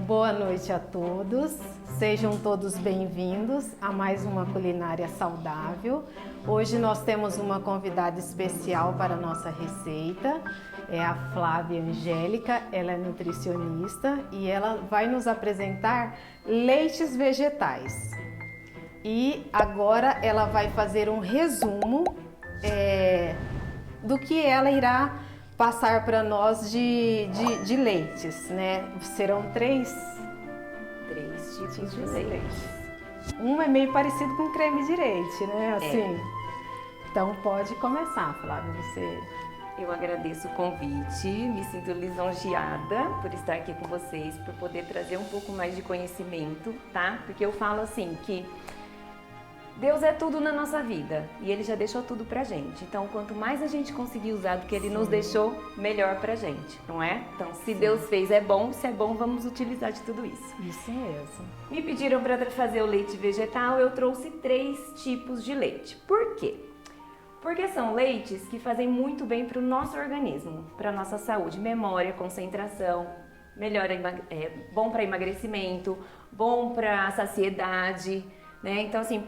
Boa noite a todos, sejam todos bem-vindos a mais uma culinária saudável. Hoje nós temos uma convidada especial para a nossa receita, é a Flávia Angélica, ela é nutricionista e ela vai nos apresentar leites vegetais. E agora ela vai fazer um resumo do que ela irá passar para nós de leites, né? Serão três tipos de leite. Um é meio parecido com creme de leite, né? Assim. Então pode começar, Flávia, você. Eu agradeço o convite, me sinto lisonjeada por estar aqui com vocês, por poder trazer um pouco mais de conhecimento, tá? Porque eu falo assim que Deus é tudo na nossa vida e Ele já deixou tudo pra gente. Então, quanto mais a gente conseguir usar do que Ele nos deixou, melhor pra gente, não é? Então, se Deus fez é bom, se é bom, vamos utilizar de tudo isso. Isso mesmo. Me pediram para fazer o leite vegetal, eu trouxe 3 tipos de leite. Por quê? Porque são leites que fazem muito bem para o nosso organismo, para a nossa saúde, memória, concentração, bom para emagrecimento, bom para saciedade, né? Então, assim,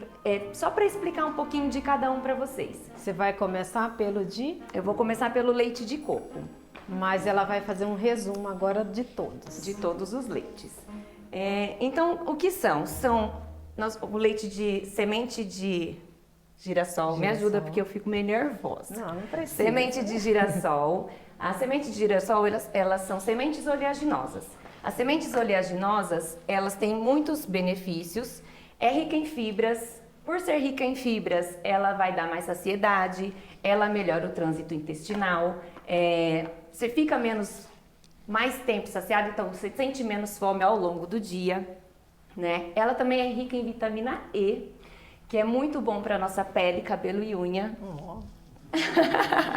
só para explicar um pouquinho de cada um para vocês. Você vai começar pelo de? Eu vou começar pelo leite de coco. Mas ela vai fazer um resumo agora de todos. De todos os leites. Então, o que são? O leite de semente de girassol. Me ajuda porque eu fico meio nervosa. Não precisa. Semente de girassol. A semente de girassol, elas são sementes oleaginosas. As sementes oleaginosas, elas têm muitos benefícios. É rica em fibras. Por ser rica em fibras, ela vai dar mais saciedade, ela melhora o trânsito intestinal, você fica mais tempo saciado, então você sente menos fome ao longo do dia, né? Ela também é rica em vitamina E, que é muito bom para nossa pele, cabelo e unha.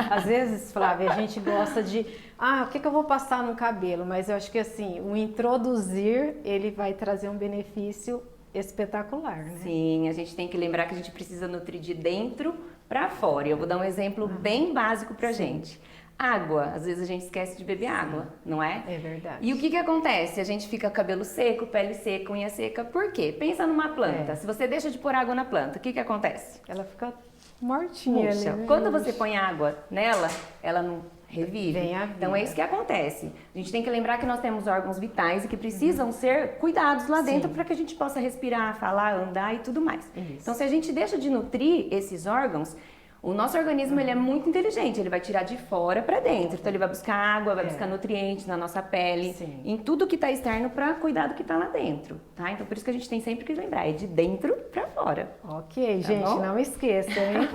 Às vezes, Flávia, a gente gosta de, o que eu vou passar no cabelo? Mas eu acho que assim, o introduzir, ele vai trazer um benefício espetacular, né? Sim, a gente tem que lembrar que a gente precisa nutrir de dentro para fora. Eu vou dar um exemplo bem básico pra gente. Água, às vezes a gente esquece de beber água, não é? É verdade. E o que acontece? A gente fica cabelo seco, pele seca, unha seca. Por quê? Pensa numa planta. Se você deixa de pôr água na planta, o que acontece? Ela fica mortinha ali, né? Quando você põe água nela, ela não revive. Vem a vida. Então é isso que acontece. A gente tem que lembrar que nós temos órgãos vitais e que precisam ser cuidados lá dentro para que a gente possa respirar, falar, andar e tudo mais. Isso. Então se a gente deixa de nutrir esses órgãos, o nosso organismo ele é muito inteligente, ele vai tirar de fora para dentro. Então ele vai buscar água, vai buscar nutrientes na nossa pele, em tudo que está externo para cuidar do que está lá dentro, tá? Então por isso que a gente tem sempre que lembrar, é de dentro para fora. Ok, gente, não esqueça, hein?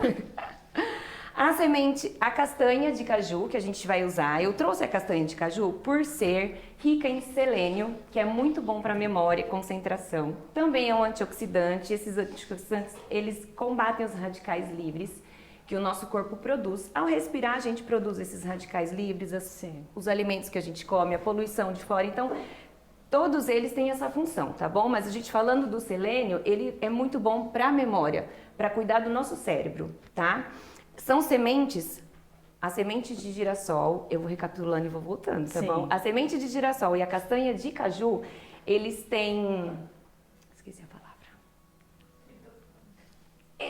A castanha de caju que a gente vai usar, eu trouxe a castanha de caju por ser rica em selênio, que é muito bom para memória e concentração. Também é um antioxidante, esses antioxidantes, eles combatem os radicais livres que o nosso corpo produz. Ao respirar, a gente produz esses radicais livres, os alimentos que a gente come, a poluição de fora. Então, todos eles têm essa função, tá bom? Mas a gente falando do selênio, ele é muito bom para a memória, para cuidar do nosso cérebro, tá? São sementes, a semente de girassol, eu vou recapitulando e vou voltando, tá bom? A semente de girassol e a castanha de caju, eles têm... Esqueci a palavra.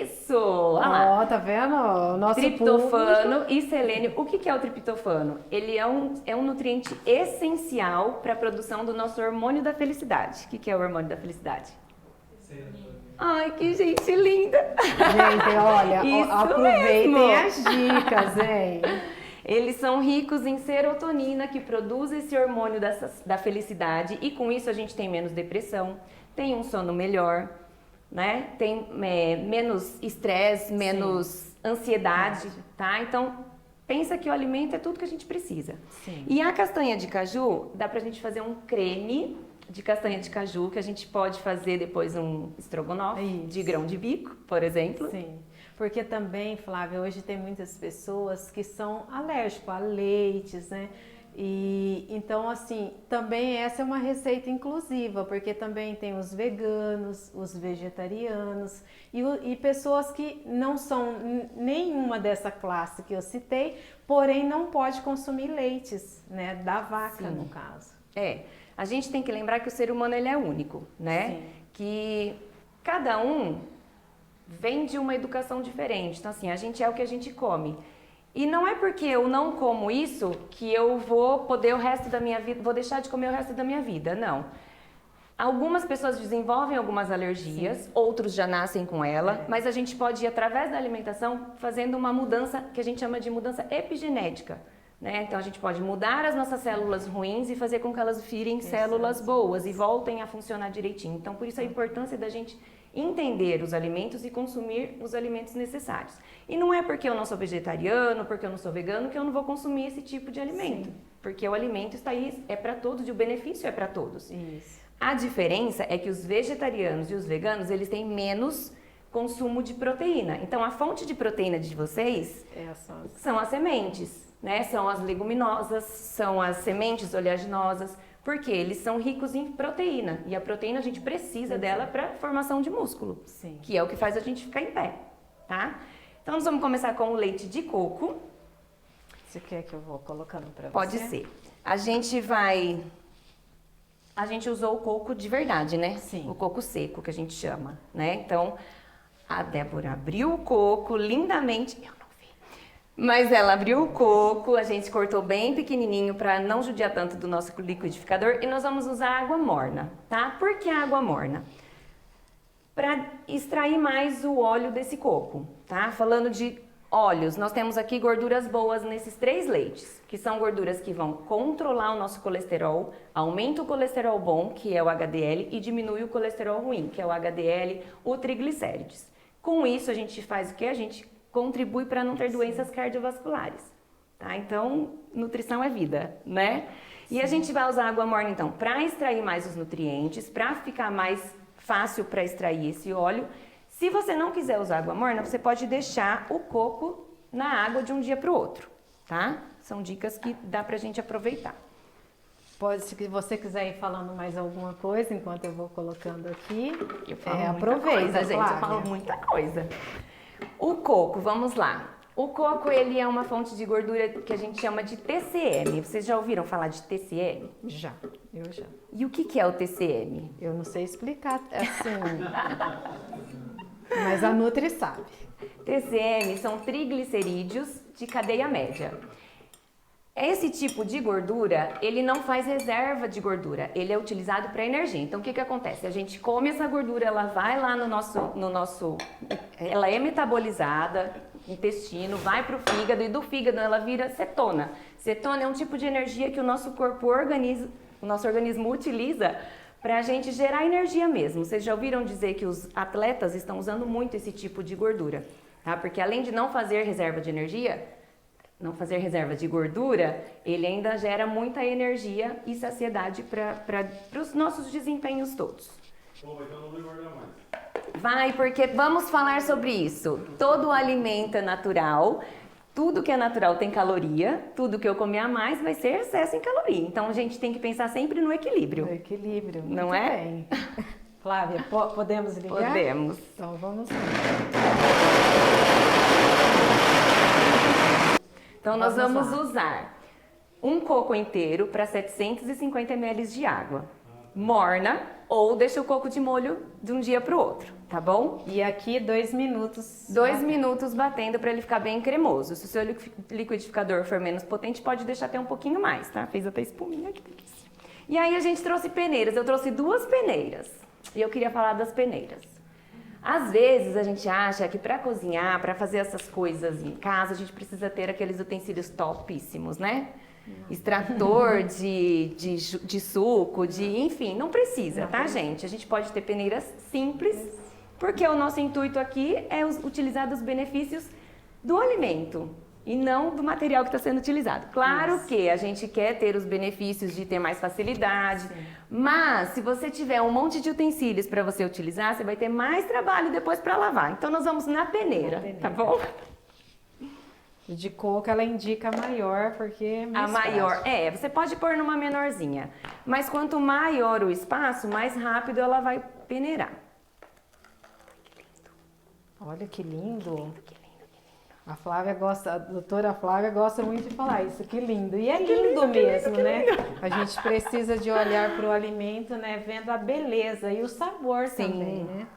Isso! Olha lá. Tá vendo? O nosso Triptofano e selênio. O que é o triptofano? Ele é um nutriente essencial para a produção do nosso hormônio da felicidade. O que é o hormônio da felicidade? Ai, que gente linda! Gente, olha, aproveitem mesmo. as dicas, hein? Eles são ricos em serotonina, que produz esse hormônio da felicidade, e com isso a gente tem menos depressão, tem um sono melhor, né? Tem menos estresse, menos ansiedade, tá? Então, pensa que o alimento é tudo que a gente precisa. Sim. E a castanha de caju, dá pra gente fazer um creme de castanha de caju, que a gente pode fazer depois um estrogonofe de grão de bico, por exemplo. Sim, porque também, Flávia, hoje tem muitas pessoas que são alérgicas a leites, né? E então, assim, também essa é uma receita inclusiva, porque também tem os veganos, os vegetarianos e pessoas que não são nenhuma dessa classe que eu citei, porém não pode consumir leites, né? Da vaca, no caso. A gente tem que lembrar que o ser humano ele é único, né? Sim. Que cada um vem de uma educação diferente. Então, assim, a gente é o que a gente come. E não é porque eu não como isso que eu vou poder o resto da minha vida, vou deixar de comer o resto da minha vida. Não. Algumas pessoas desenvolvem algumas alergias, outros já nascem com ela, mas a gente pode ir, através da alimentação, fazendo uma mudança que a gente chama de mudança epigenética. Né? Então, a gente pode mudar as nossas células ruins e fazer com que elas virem células boas e voltem a funcionar direitinho. Então, por isso a importância da gente entender os alimentos e consumir os alimentos necessários. E não é porque eu não sou vegetariano, porque eu não sou vegano, que eu não vou consumir esse tipo de alimento. Sim. Porque o alimento está aí, é para todos e o benefício é para todos. Isso. A diferença é que os vegetarianos e os veganos, eles têm menos consumo de proteína. Então, a fonte de proteína de vocês são as sementes, né? São as leguminosas, são as sementes oleaginosas, porque eles são ricos em proteína. E a proteína a gente precisa dela para formação de músculo, Sim. que é o que faz a gente ficar em pé, tá? Então, nós vamos começar com o leite de coco. Você quer que eu vou colocando para você? Pode ser. A gente usou o coco de verdade, né? Sim. O coco seco, que a gente chama, né? Então, a Débora abriu o coco lindamente. Eu não vi. Mas ela abriu o coco, a gente cortou bem pequenininho para não judiar tanto do nosso liquidificador. E nós vamos usar água morna, tá? Por que água morna? Para extrair mais o óleo desse coco, tá? Falando de óleos, nós temos aqui gorduras boas nesses 3 leites, que são gorduras que vão controlar o nosso colesterol, aumenta o colesterol bom, que é o HDL, e diminui o colesterol ruim, que é o HDL, o triglicérides. Com isso, a gente faz o quê? A gente contribui para não ter doenças cardiovasculares, tá? Então, nutrição é vida, né? E a gente vai usar água morna, então, para extrair mais os nutrientes, para ficar mais fácil para extrair esse óleo. Se você não quiser usar água morna, você pode deixar o coco na água de um dia para o outro, tá? São dicas que dá pra gente aproveitar. Pode, se você quiser ir falando mais alguma coisa enquanto eu vou colocando aqui. Eu falo aproveita, muita coisa, gente. Eu falo muita coisa. O coco, vamos lá. O coco, ele é uma fonte de gordura que a gente chama de TCM. Vocês já ouviram falar de TCM? Já, eu já. E o que é o TCM? Eu não sei explicar assim, mas a Nutri sabe. TCM são triglicerídeos de cadeia média. Esse tipo de gordura, ele não faz reserva de gordura, ele é utilizado para energia. Então, o que acontece? A gente come essa gordura, ela vai lá no nosso, ela é metabolizada, intestino, vai para o fígado e do fígado ela vira cetona. Cetona é um tipo de energia que o nosso corpo o nosso organismo utiliza para a gente gerar energia mesmo. Vocês já ouviram dizer que os atletas estão usando muito esse tipo de gordura, tá? Porque além de não fazer reserva de energia, não fazer reserva de gordura, ele ainda gera muita energia e saciedade para os nossos desempenhos todos. Pô, então não vou engordar mais. Vai, porque vamos falar sobre isso. Todo alimento é natural, tudo que é natural tem caloria, tudo que eu comer a mais vai ser excesso em caloria. Então a gente tem que pensar sempre no equilíbrio. No equilíbrio, não muito é? Bem. Flávia, podemos ligar? Podemos. Então vamos lá. Então nós vamos usar um coco inteiro para 750 ml de água morna, ou deixa o coco de molho de um dia para o outro, tá bom? E aqui 2 minutos. 2 minutos batendo para ele ficar bem cremoso. Se o seu liquidificador for menos potente, pode deixar até um pouquinho mais, tá? Fez até espuminha, que delícia. E aí a gente trouxe peneiras. Eu trouxe 2 peneiras. E eu queria falar das peneiras. Às vezes a gente acha que para cozinhar, para fazer essas coisas em casa, a gente precisa ter aqueles utensílios topíssimos, né? Extrator de suco, enfim, não precisa, tá, gente? A gente pode ter peneiras simples, porque o nosso intuito aqui é utilizar os benefícios do alimento e não do material que está sendo utilizado. Claro que a gente quer ter os benefícios de ter mais facilidade, mas se você tiver um monte de utensílios para você utilizar, você vai ter mais trabalho depois para lavar. Então nós vamos na peneira, tá bom? De coco ela indica maior, porque é mais a maior, prático. você pode pôr numa menorzinha, mas quanto maior o espaço, mais rápido ela vai peneirar. Olha que lindo. A Flávia gosta, a doutora Flávia gosta muito de falar isso, que lindo. E é lindo mesmo, né? A gente precisa de olhar para o alimento, né? Vendo a beleza e o sabor também, né?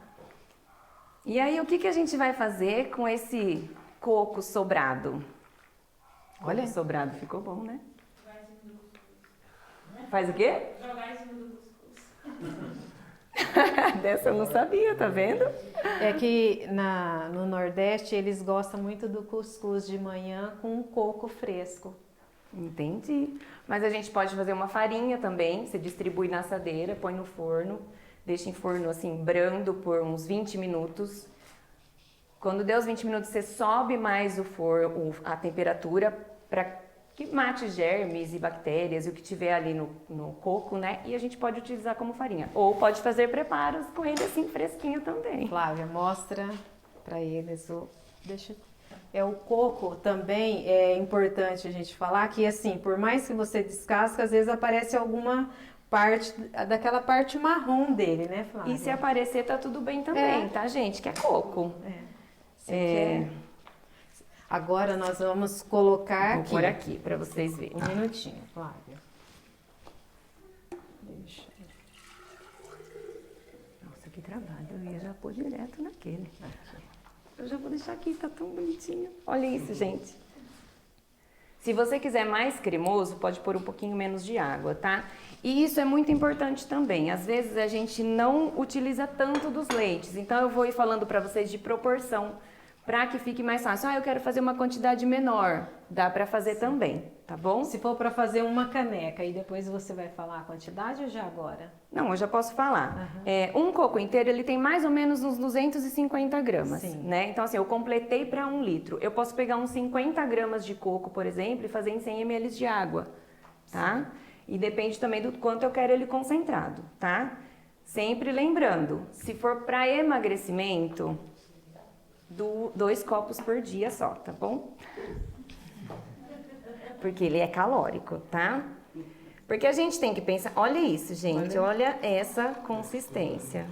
E aí, o que a gente vai fazer com esse coco sobrado? Olha. Coco sobrado ficou bom, né? Faz o quê? Jogar em cima do cuscuz. Dessa eu não sabia, tá vendo? É que no Nordeste eles gostam muito do cuscuz de manhã com coco fresco. Entendi. Mas a gente pode fazer uma farinha também, você distribui na assadeira, põe no forno, deixa em forno assim, brando por uns 20 minutos. Quando der os 20 minutos, você sobe mais a temperatura para que mate germes e bactérias e o que tiver ali no coco, né? E a gente pode utilizar como farinha. Ou pode fazer preparos com ele assim, fresquinho também. Flávia, mostra para eles o... o coco também é importante a gente falar que assim, por mais que você descasca, às vezes aparece alguma parte, daquela parte marrom dele, né, Flávia? E se aparecer, tá tudo bem também, tá, gente? Que é coco. Agora nós vamos colocar Vou pôr aqui para vocês verem. Um minutinho, Flávia. Deixa. Nossa, que trabalho. Eu ia já pôr direto naquele. Aqui. Eu já vou deixar aqui, tá tão bonitinho. Olha isso, gente. Se você quiser mais cremoso, pode pôr um pouquinho menos de água, tá? E isso é muito importante também. Às vezes a gente não utiliza tanto dos leites. Então eu vou ir falando para vocês de proporção, para que fique mais fácil. Eu quero fazer uma quantidade menor. Dá para fazer também, tá bom? Se for para fazer uma caneca e depois você vai falar a quantidade ou já agora? Não, eu já posso falar. Um coco inteiro, ele tem mais ou menos uns 250 gramas, né? Então, assim, eu completei para 1 litro. Eu posso pegar uns 50 gramas de coco, por exemplo, e fazer em 100 ml de água, tá? E depende também do quanto eu quero ele concentrado, tá? Sempre lembrando, se for para emagrecimento, 2 copos por dia só, tá bom? Porque ele é calórico, tá? Porque a gente tem que pensar... Olha isso, gente. Olha essa consistência.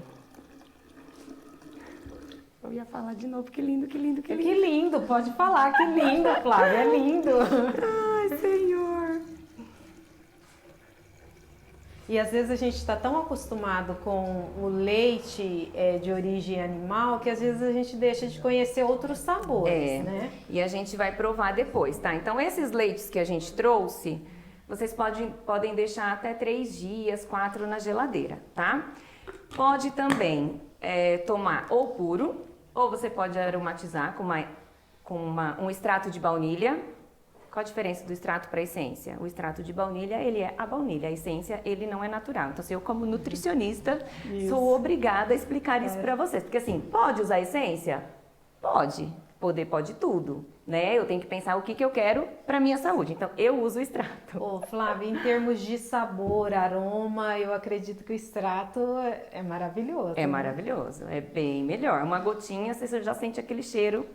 Eu ia falar de novo. Que lindo, que lindo, que lindo. Que lindo, pode falar. Que lindo, Flávia. É lindo. Ai, Senhor. E às vezes a gente está tão acostumado com o leite de origem animal que às vezes a gente deixa de conhecer outros sabores, né? E a gente vai provar depois, tá? Então, esses leites que a gente trouxe, vocês podem deixar até 3 dias, 4 na geladeira, tá? Pode também tomar ou puro, ou você pode aromatizar com um extrato de baunilha. Qual a diferença do extrato para a essência? O extrato de baunilha, ele é a baunilha, a essência, ele não é natural. Então, assim, eu como nutricionista, sou obrigada a explicar isso para vocês. Porque assim, pode usar essência? Pode. Pode tudo, né? Eu tenho que pensar o que eu quero para minha saúde. Então, eu uso o extrato. Ô, Flávia, em termos de sabor, aroma, eu acredito que o extrato é maravilhoso. É maravilhoso, é bem melhor. Uma gotinha, você já sente aquele cheiro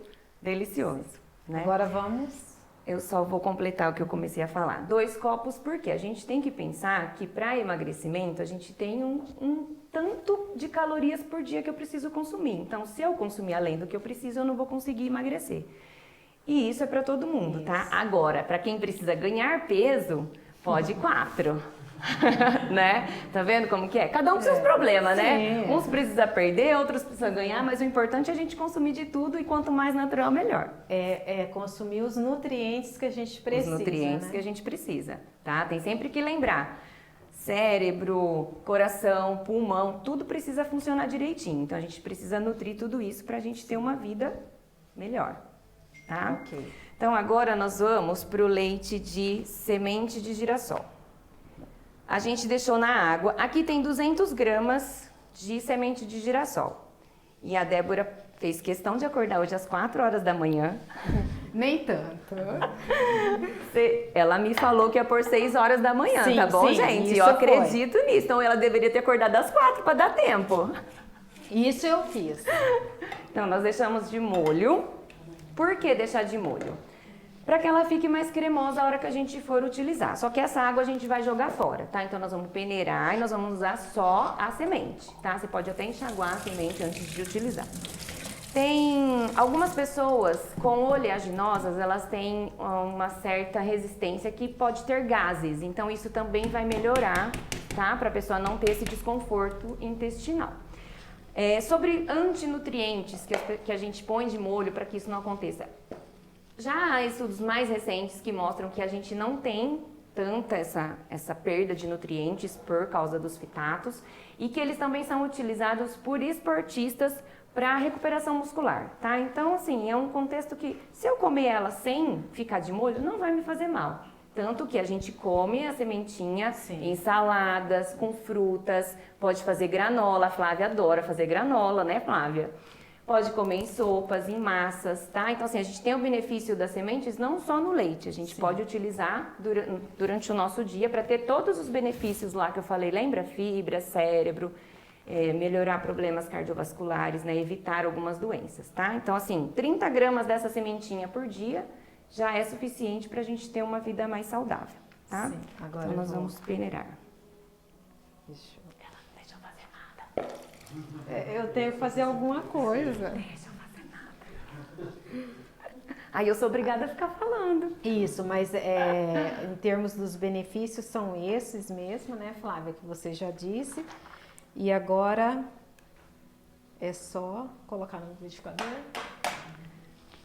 delicioso, né? Agora vamos... Eu só vou completar o que eu comecei a falar. 2 copos, porque a gente tem que pensar que para emagrecimento a gente tem um tanto de calorias por dia que eu preciso consumir. Então, se eu consumir além do que eu preciso, eu não vou conseguir emagrecer. E isso é para todo mundo, tá? Agora, para quem precisa ganhar peso, pode 4. Né? Tá vendo como que é? Cada um com seus problemas, né? Uns precisam perder, outros precisam ganhar, mas o importante é a gente consumir de tudo e quanto mais natural, melhor. Consumir os nutrientes que a gente precisa. Os nutrientes, né? Que a gente precisa, tá? Tem sempre que lembrar. Cérebro, coração, pulmão, tudo precisa funcionar direitinho. Então a gente precisa nutrir tudo isso pra gente ter uma vida melhor, tá? Ok. Então agora nós vamos pro leite de semente de girassol. A gente deixou na água. Aqui tem 200 gramas de semente de girassol. E a Débora fez questão de acordar hoje às 4 horas da manhã. Nem tanto. Ela me falou que ia por 6 horas da manhã, sim, tá bom, sim, gente? isso Eu acredito nisso. Então ela deveria ter acordado às 4 para dar tempo. Isso eu fiz. Então nós deixamos de molho. Por que deixar de molho? Para que ela fique mais cremosa a hora que a gente for utilizar. Só que essa água a gente vai jogar fora, tá? Então nós vamos peneirar e nós vamos usar só a semente, tá? Você pode até enxaguar a semente antes de utilizar. Tem algumas pessoas com oleaginosas, elas têm uma certa resistência que pode ter gases, então isso também vai melhorar, tá? Para a pessoa não ter esse desconforto intestinal. Sobre antinutrientes que a gente põe de molho para que isso não aconteça. Já há estudos mais recentes que mostram que a gente não tem tanta essa perda de nutrientes por causa dos fitatos e que eles também são utilizados por esportistas para recuperação muscular, tá? Então, assim, é um contexto que se eu comer ela sem ficar de molho, não vai me fazer mal. Tanto que a gente come a sementinha em saladas, com frutas, pode fazer granola, a Flávia adora fazer granola, né, Flávia? Pode comer em sopas, em massas, tá? Então, assim, a gente tem o benefício das sementes não só no leite, a gente pode utilizar durante o nosso dia para ter todos os benefícios lá que eu falei, lembra? Fibra, cérebro, melhorar problemas cardiovasculares, né? Evitar algumas doenças, tá? Então, assim, 30 gramas dessa sementinha por dia já é suficiente para a gente ter uma vida mais saudável, tá? Sim, agora então, nós vamos peneirar. Deixa eu... Ela não deixa eu fazer nada. Eu tenho que fazer alguma coisa. Deixa eu fazer nada. Aí eu sou obrigada a ficar falando. Isso, mas em termos dos benefícios são esses mesmo, né, Flávia, que você já disse. E agora é só colocar no liquidificador.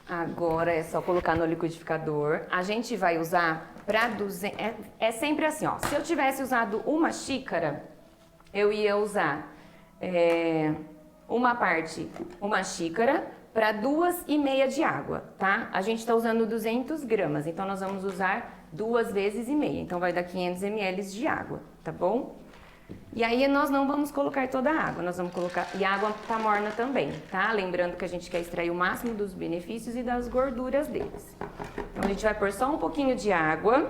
Agora é só colocar no liquidificador. A gente vai usar para 200... É sempre assim, ó. Se eu tivesse usado uma xícara, eu ia usar uma xícara para 2,5 de água, tá? A gente está usando 200 gramas, então nós vamos usar 2 vezes e meia. Então vai dar 500 ml de água, tá bom? E aí nós não vamos colocar toda a água, nós vamos colocar... E a água tá morna também, tá? Lembrando que a gente quer extrair o máximo dos benefícios e das gorduras deles. Então a gente vai pôr só um pouquinho de água.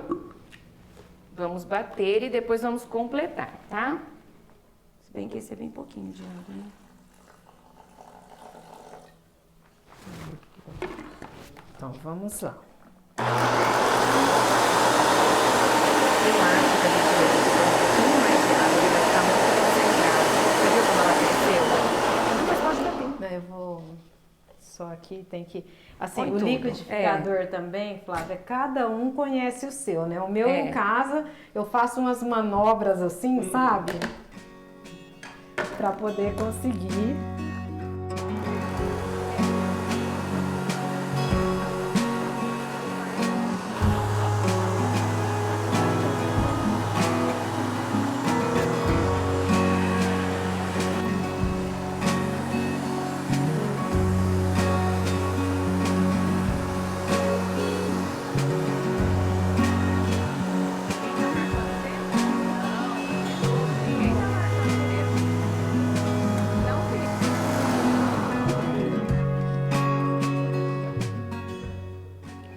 Vamos bater e depois vamos completar, tá? Se bem que esse é bem pouquinho de água, né? Então vamos lá. Eu acho que a gente vai precisar um pouquinho mais de água, ele vai ficar muito concentrado. Você viu como ela cresceu? Depois pode bater. Eu vou só aqui, tem que... Assim, Põe o tudo. liquidificador também, Flávia, cada um conhece o seu, né? O meu em casa, eu faço umas manobras assim, sabe? Pra poder conseguir...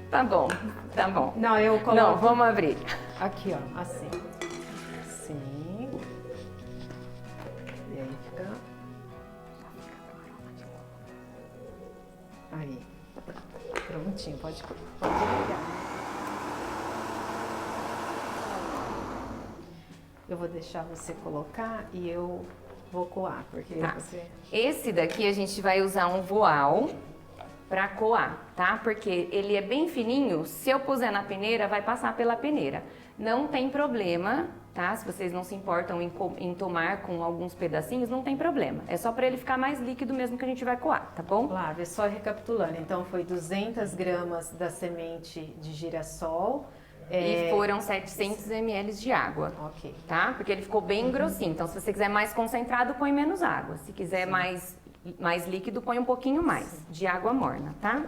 Tá bom, tá bom. Não, eu coloco... Não, vamos abrir. Aqui, ó, assim. Assim. E aí fica... Aí. Prontinho, pode ligar. Eu vou deixar você colocar e eu vou coar, porque você... Esse daqui a gente vai usar um voal para coar, tá? Porque ele é bem fininho, se eu puser na peneira, vai passar pela peneira. Não tem problema, tá? Se vocês não se importam em tomar com alguns pedacinhos, não tem problema. É só para ele ficar mais líquido mesmo que a gente vai coar, tá bom? Flávia, só recapitulando, então foi 200 gramas da semente de girassol. E foram 700 ml de água, Ok. tá? Porque ele ficou bem grossinho, então se você quiser mais concentrado, põe menos água. Se quiser mais líquido, põe um pouquinho mais de água morna, tá?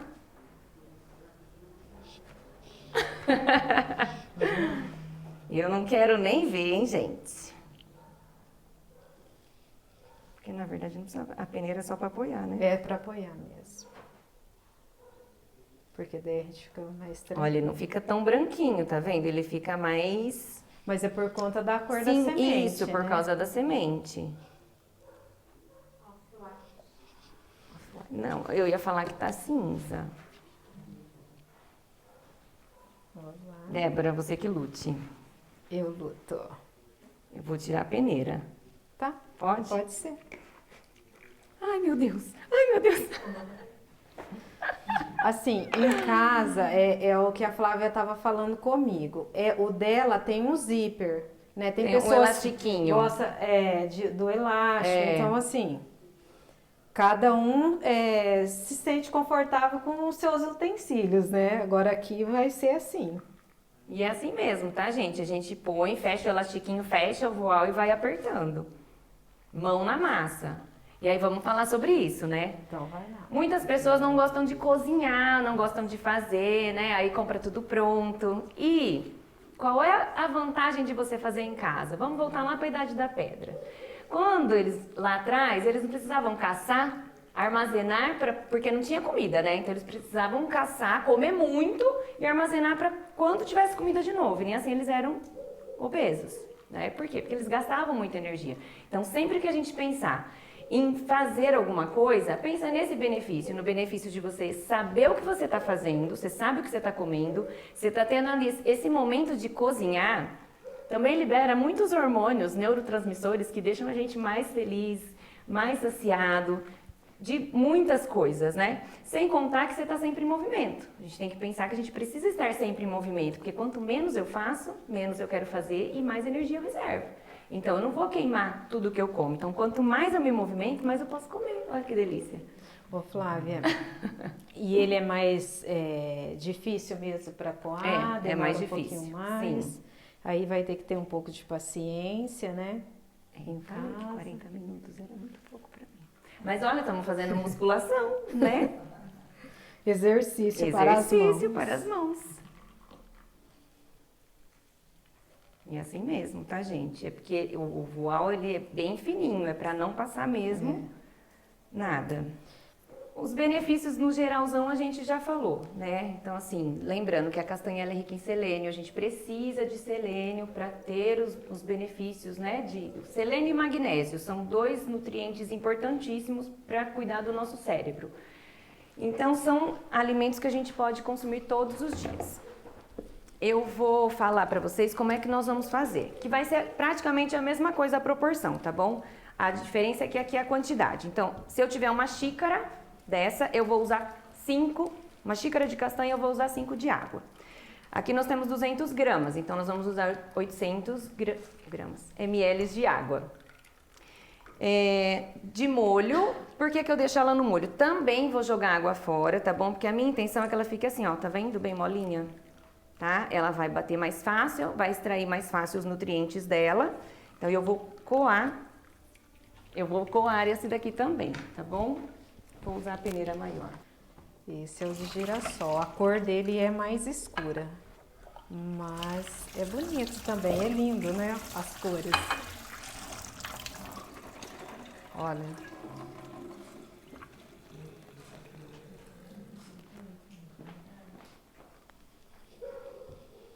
Eu não quero nem ver, hein, gente? Porque, na verdade, não precisa... a peneira é só para apoiar, né? É para apoiar mesmo. Porque daí a gente fica mais tranquilo. Olha, ele não fica tão branquinho, tá vendo? Ele fica mais... Mas é por conta da cor da Sim, semente, isso, por né? causa da semente. Não, eu ia falar que tá cinza. Vamos lá. Débora, você que lute. Eu luto. Eu vou tirar a peneira. Tá? Pode? Pode ser. Ah, Ai, meu Deus. Ai, meu Deus. Assim, em casa, é o que a Flávia estava falando comigo. O dela tem um zíper, né? Tem Um pessoas elastiquinho. que gostam do elástico. É. Então, assim, cada um se sente confortável com os seus utensílios, né? Agora aqui vai ser assim. E é assim mesmo, tá, gente? A gente põe, fecha o elastiquinho, fecha o voal e vai apertando. Mão na massa. E aí vamos falar sobre isso, né? Então, vai lá. Muitas pessoas não gostam de cozinhar, não gostam de fazer, né? Aí compra tudo pronto. E qual é a vantagem de você fazer em casa? Vamos voltar lá para a Idade da Pedra. Quando eles, lá atrás, eles não precisavam caçar, armazenar, porque não tinha comida, né? Então eles precisavam caçar, comer muito e armazenar para quando tivesse comida de novo. E nem assim eles eram obesos, né? Por quê? Porque eles gastavam muita energia. Então sempre que a gente pensar em fazer alguma coisa, pensa nesse benefício, no benefício de você saber o que você está fazendo, você sabe o que você está comendo, você está tendo ali esse momento de cozinhar, também libera muitos hormônios, neurotransmissores que deixam a gente mais feliz, mais saciado, de muitas coisas, né? Sem contar que você está sempre em movimento. A gente tem que pensar que a gente precisa estar sempre em movimento, porque quanto menos eu faço, menos eu quero fazer e mais energia eu reservo. Então, eu não vou queimar tudo que eu como. Então, quanto mais eu me movimento, mais eu posso comer. Olha que delícia. Ô, Flávia, e ele é mais difícil mesmo para coar? É mais demora difícil, pouquinho mais. sim. Aí vai ter que ter um pouco de paciência, né? Em casa. 40 minutos era muito pouco para mim. Mas olha, estamos fazendo musculação, né? Exercício para as mãos. Exercício para as mãos. E assim mesmo, tá, gente? É porque o voal, ele é bem fininho, é para não passar mesmo nada. Os benefícios no geralzão a gente já falou, né? Então, assim, lembrando que a castanha ela é rica em selênio, a gente precisa de selênio para ter os benefícios, né? De selênio e magnésio, são dois nutrientes importantíssimos para cuidar do nosso cérebro. Então, são alimentos que a gente pode consumir todos os dias. Eu vou falar para vocês como é que nós vamos fazer, que vai ser praticamente a mesma coisa a proporção, tá bom? A diferença é que aqui é a quantidade. Então, se eu tiver uma xícara dessa, eu vou usar 5, uma xícara de castanha eu vou usar 5 de água. Aqui nós temos 200 gramas, então nós vamos usar 800 ml de água. De molho, por que eu deixo ela no molho? Também vou jogar água fora, tá bom? Porque a minha intenção é que ela fique assim, ó, tá vendo? Bem molinha. Tá? Ela vai bater mais fácil, vai extrair mais fácil os nutrientes dela. Então, eu vou coar esse daqui também, tá bom? Vou usar a peneira maior. Esse é o de girassol. A cor dele é mais escura, mas é bonito também, é lindo, né? As cores. Olha.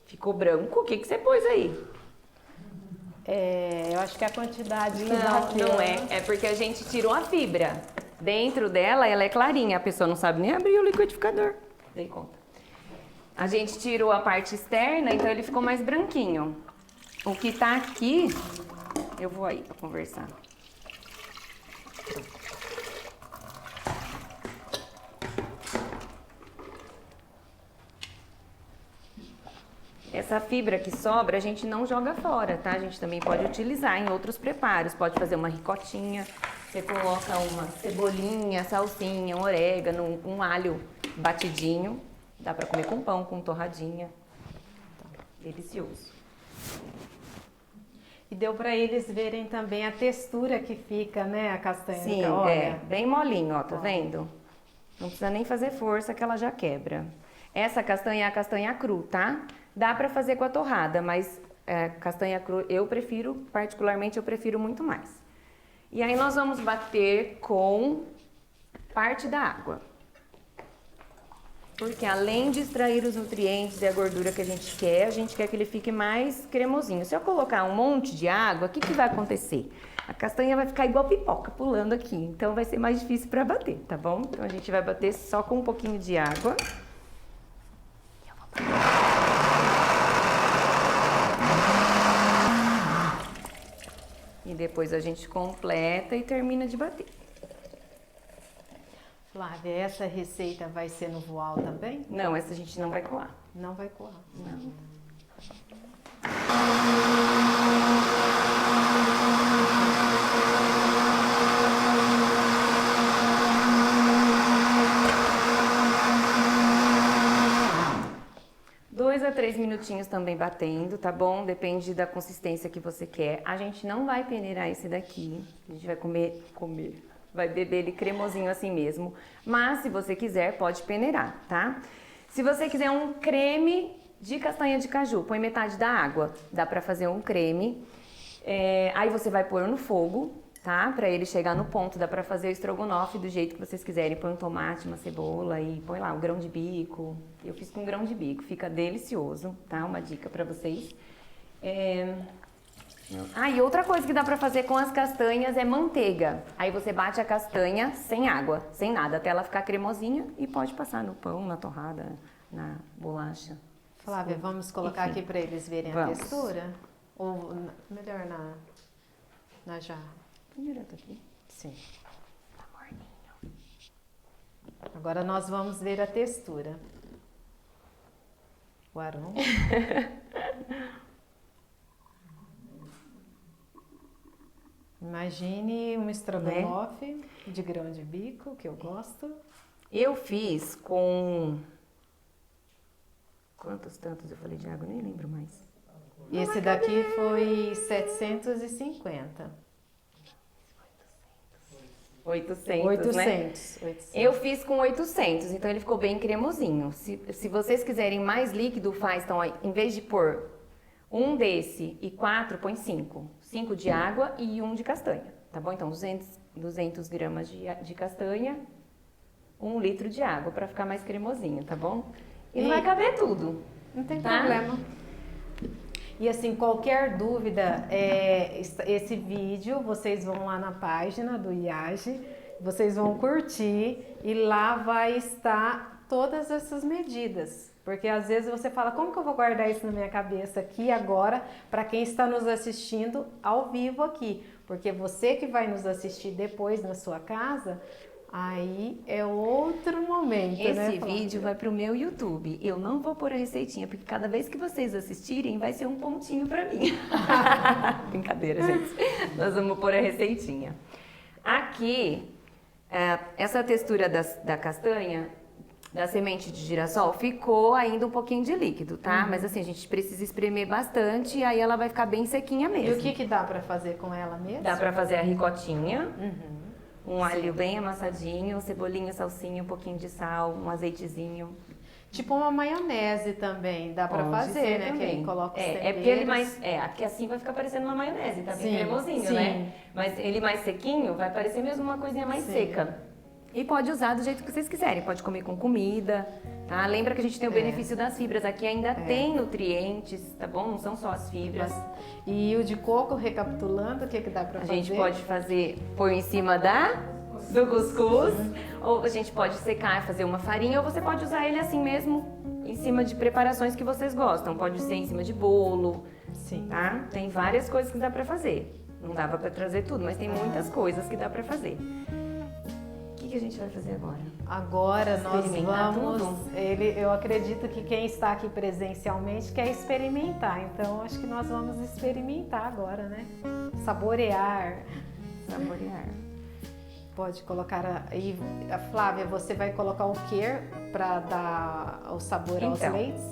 Ficou branco? O que você pôs aí? Eu acho que a quantidade que bateu. Não é. É porque a gente tirou a fibra. Dentro dela, ela é clarinha. A pessoa não sabe nem abrir o liquidificador. Dei conta. A gente tirou a parte externa, então ele ficou mais branquinho. O que tá aqui, eu vou aí pra conversar. Essa fibra que sobra, a gente não joga fora, tá? A gente também pode utilizar em outros preparos. Pode fazer uma ricotinha, você coloca uma cebolinha, salsinha, um orégano, um alho batidinho. Dá pra comer com pão, com torradinha. Delicioso. E deu para eles verem também a textura que fica, né, a castanha. Sim, olha. bem molinho, ó, tá vendo? Não precisa nem fazer força que ela já quebra. Essa castanha é a castanha cru, tá? Dá pra fazer com a torrada, mas castanha cru particularmente eu prefiro muito mais. E aí nós vamos bater com parte da água. Porque além de extrair os nutrientes e a gordura que a gente quer que ele fique mais cremosinho. Se eu colocar um monte de água, o que vai acontecer? A castanha vai ficar igual pipoca, pulando aqui. Então vai ser mais difícil para bater, tá bom? Então a gente vai bater só com um pouquinho de água. Eu vou bater. E depois a gente completa e termina de bater. Flávia, essa receita vai ser no voal também? Não, essa a gente não vai coar. Não vai coar. Não. Dois a 3 minutinhos também batendo, tá bom? Depende da consistência que você quer. A gente não vai peneirar esse daqui. A gente vai comer. Vai beber ele cremosinho assim mesmo. Mas se você quiser, pode peneirar, tá? Se você quiser um creme de castanha de caju, põe metade da água. Dá pra fazer um creme. Aí você vai pôr no fogo, tá? Pra ele chegar no ponto. Dá pra fazer o estrogonofe do jeito que vocês quiserem. Põe um tomate, uma cebola e põe lá um grão de bico. Eu fiz com grão de bico. Fica delicioso, tá? Uma dica pra vocês. E outra coisa que dá pra fazer com as castanhas é manteiga. Aí você bate a castanha sem água, sem nada, até ela ficar cremosinha e pode passar no pão, na torrada, na bolacha. Flávia, vamos colocar aqui para eles verem a textura? Ou melhor na jarra? Põe direto aqui. Sim. Tá morninho. Agora nós vamos ver a textura. O aroma. Imagine um estrogonofe de grão de bico, que eu gosto. Eu fiz com... Quantos tantos eu falei de água? Nem lembro mais. E esse daqui foi 750. 800, né? 800. Eu fiz com 800, então ele ficou bem cremosinho. Se vocês quiserem mais líquido, faz, então, em vez de pôr um desse e 4, põe 5. 5 de água e 1 de castanha, tá bom? Então, 200 gramas de castanha, 1 litro de água, pra ficar mais cremosinho, tá bom? E não vai caber tudo. Não tem tá? problema. E assim, qualquer dúvida, esse vídeo, vocês vão lá na página do IAGE, vocês vão curtir e lá vai estar todas essas medidas. Porque às vezes você fala, como que eu vou guardar isso na minha cabeça aqui agora, para quem está nos assistindo ao vivo aqui? Porque você que vai nos assistir depois na sua casa, aí é outro momento, né? Esse vídeo vai pro meu YouTube. Eu não vou pôr a receitinha, porque cada vez que vocês assistirem, vai ser um pontinho pra mim. Brincadeira, gente. Nós vamos pôr a receitinha. Aqui, essa textura da castanha, da semente de girassol, ficou ainda um pouquinho de líquido, tá? Mas assim, a gente precisa espremer bastante e aí ela vai ficar bem sequinha mesmo. E o que dá pra fazer com ela mesmo? Dá pra fazer a ricotinha. Um alho bem amassadinho, cebolinha, salsinha, um pouquinho de sal, um azeitezinho. Tipo uma maionese também, dá pra Pode fazer, ser né? também. Que aí coloca os temperos. Porque ele mais... aqui assim vai ficar parecendo uma maionese, tá bem Sim, cremosinho, sim. né? Mas ele mais sequinho vai parecer mesmo uma coisinha mais Sim. seca. E pode usar do jeito que vocês quiserem, pode comer com comida, tá? Lembra que a gente tem o benefício das fibras, aqui ainda tem nutrientes, tá bom? Não são só as fibras. E o de coco, recapitulando, o que dá pra A fazer? gente pode fazer, pôr em cima do cuscuz, ou a gente pode secar e fazer uma farinha, ou você pode usar ele assim mesmo, em cima de preparações que vocês gostam. Pode ser em cima de bolo, Sim. tá? Tem várias coisas que dá pra fazer. Não dava pra trazer tudo, mas tem muitas coisas que dá pra fazer. O que a gente vai fazer agora? Agora nós Experimentar vamos... tudo? Eu acredito que quem está aqui presencialmente quer experimentar. Então, acho que nós vamos experimentar agora, né? Saborear. Saborear. Pode colocar aí... Flávia, você vai colocar o quê para dar o sabor aos Então, leites?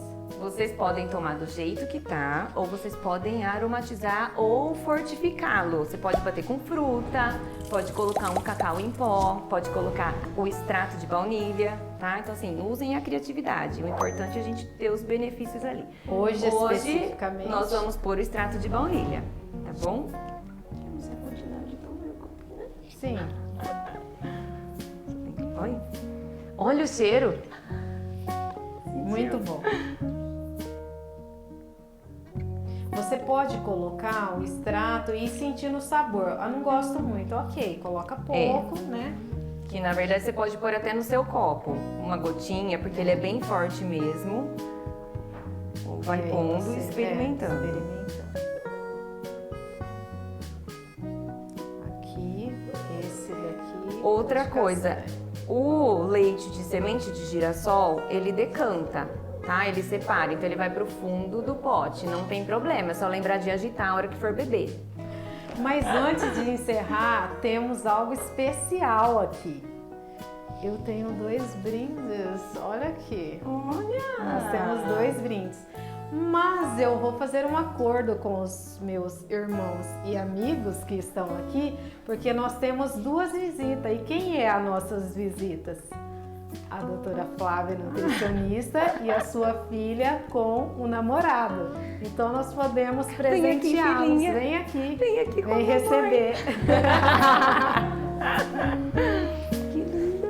Vocês podem tomar do jeito que tá, ou vocês podem aromatizar ou fortificá-lo. Você pode bater com fruta, pode colocar um cacau em pó, pode colocar o extrato de baunilha, tá? Então assim, usem a criatividade. O importante é a gente ter os benefícios ali. Hoje especificamente... nós vamos pôr o extrato de baunilha, tá bom? Eu não sei a quantidade de meu copo, né? Sim. Olha. Olha o cheiro! Muito bom. Você pode colocar o extrato e ir sentindo o sabor. Eu não gosto muito, ok, coloca pouco, né? Que na verdade você pode pôr até no seu copo, uma gotinha, porque ele é bem forte mesmo. Vai E aí pondo você- e experimentando. experimentando. Aqui, esse daqui. Outra de coisa, castanha. O leite de semente de girassol, ele decanta, tá? Ele separa, então ele vai pro fundo do pote, não tem problema, é só lembrar de agitar a hora que for beber. Mas antes de encerrar, temos algo especial aqui. Eu tenho 2 brindes, olha aqui. Olha! Nós temos 2 brindes. Mas eu vou fazer um acordo com os meus irmãos e amigos que estão aqui, porque nós temos 2 visitas. E quem é as nossas visitas? A doutora Flávia, nutricionista, e a sua filha com o namorado. Então nós podemos presenteá-los. Vem aqui, Vem aqui com vem o receber. Que linda!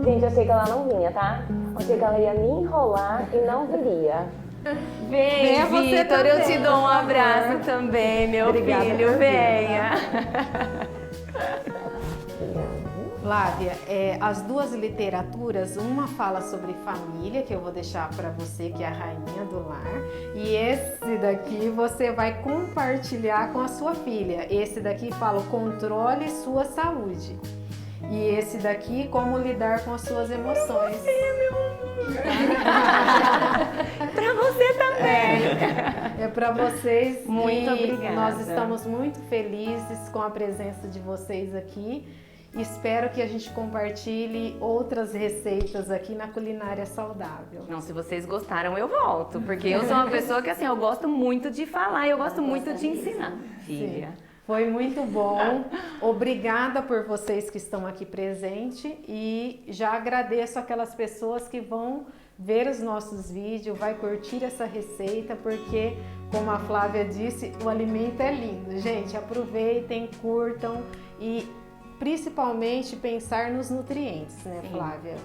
Gente, eu achei que ela não vinha, tá? Eu achei que ela ia me enrolar e não viria. Vem, Venha você Vitor, eu te também, dou um por favor. abraço também, meu Obrigada filho, por vir. venha. Flávia, as 2 literaturas, uma fala sobre família, que eu vou deixar para você, que é a rainha do lar, e esse daqui você vai compartilhar com a sua filha. Esse daqui fala controle sua saúde. E esse daqui, como lidar com as suas emoções. Pra você também. É para vocês. Muito e obrigada. Nós estamos muito felizes com a presença de vocês aqui. Espero que a gente compartilhe outras receitas aqui na Culinária Saudável. Não, se vocês gostaram, eu volto, porque eu sou uma pessoa que assim, eu gosto muito de falar, eu gosto muito de ensinar. Filha. Foi muito bom. Obrigada por vocês que estão aqui presentes e já agradeço aquelas pessoas que vão ver os nossos vídeos, vai curtir essa receita, porque, como a Flávia disse, o alimento é lindo. Gente, aproveitem, curtam e principalmente pensar nos nutrientes, né, Sim. Flávia?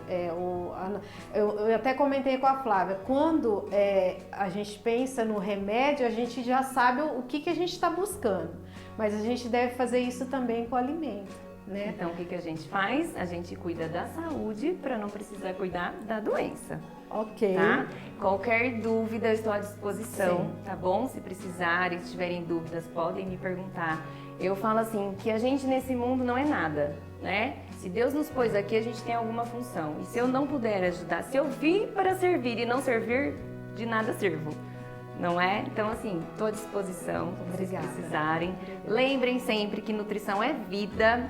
Eu até comentei com a Flávia, quando a gente pensa no remédio, a gente já sabe o que a gente está buscando, mas a gente deve fazer isso também com o alimento, né? Então, o que a gente faz? A gente cuida da saúde para não precisar cuidar da doença, Ok. tá? Qualquer dúvida, eu estou à disposição, Sim. tá bom? Se precisarem, se tiverem dúvidas, podem me perguntar. Eu falo assim, que a gente nesse mundo não é nada, né? Se Deus nos pôs aqui, a gente tem alguma função. E se eu não puder ajudar, se eu vim para servir e não servir, de nada sirvo. Não é? Então, assim, estou à disposição, se vocês Obrigada. precisarem. Lembrem sempre que nutrição é vida,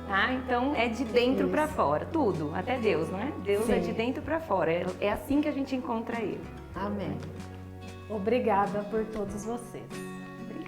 tá? Então, é de dentro para fora, tudo, até Deus, não é? Deus é Sim. de dentro para fora, é assim que a gente encontra Ele. Amém. Obrigada por todos vocês. Obrigada.